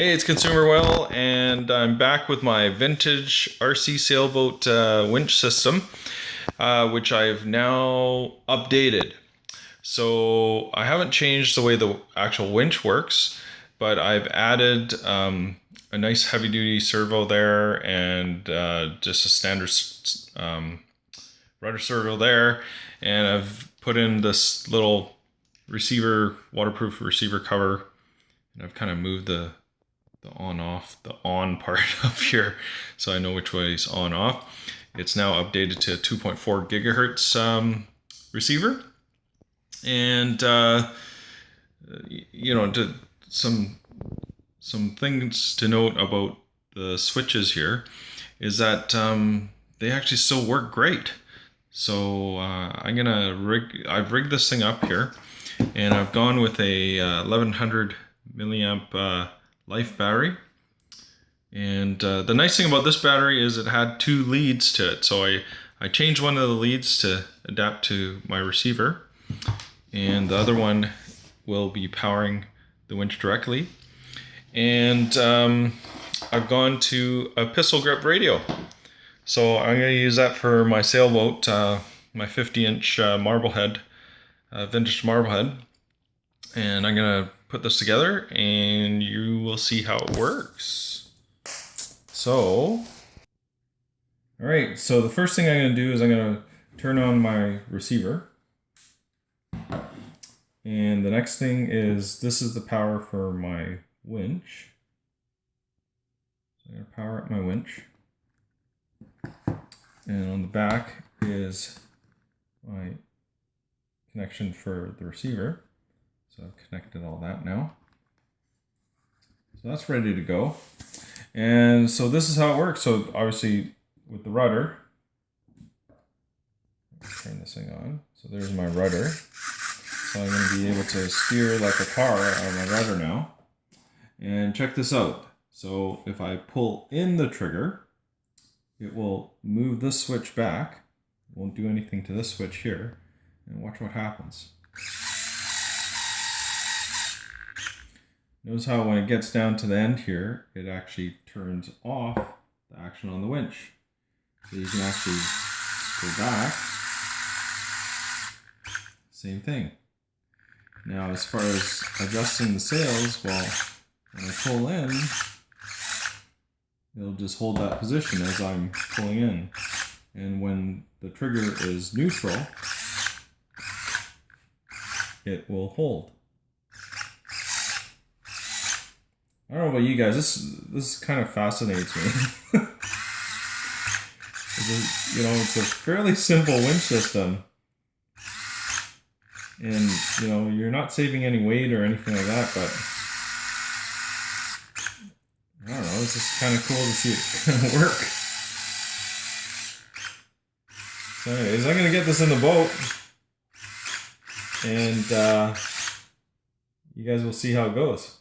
Hey, it's Consumer Well, and I'm back with my vintage RC Sailboat winch system, which I've now updated. So I haven't changed the way the actual winch works, but I've added a nice heavy-duty servo there and just a standard rudder servo there, and I've put in this little receiver, waterproof receiver cover, and I've kind of moved the on part up here so I know which way is on off. It's now updated to a 2.4 gigahertz receiver, and some things to note about the switches here is that they actually still work great. So I've rigged this thing up here, and I've gone with a 1100 milliamp life battery. And the nice thing about this battery is it had two leads to it. So I changed one of the leads to adapt to my receiver, and the other one will be powering the winch directly. And I've gone to a pistol grip radio. So I'm going to use that for my sailboat, my 50-inch Marblehead, vintage Marblehead. And I'm going to put this together and you will see how it works. So, alright, so the first thing I'm going to do is I'm going to turn on my receiver. And the next thing is, this is the power for my winch. So I'm going to power up my winch. And on the back is my connection for the receiver. So I've connected all that now. So that's ready to go. And so this is how it works. So obviously with the rudder, turn this thing on. So there's my rudder. So I'm going to be able to steer like a car out of my rudder now. And check this out. So if I pull in the trigger, it will move this switch back. It won't do anything to this switch here. And watch what happens. Notice how when it gets down to the end here, it actually turns off the action on the winch. So you can actually go back. Same thing. Now as far as adjusting the sails, well, when I pull in, it'll just hold that position as I'm pulling in. And when the trigger is neutral, it will hold. I don't know about you guys, this kind of fascinates me. It's a fairly simple winch system. And, you're not saving any weight or anything like that, but I don't know, it's just kind of cool to see it kind of work. So anyways, I'm going to get this in the boat, and you guys will see how it goes.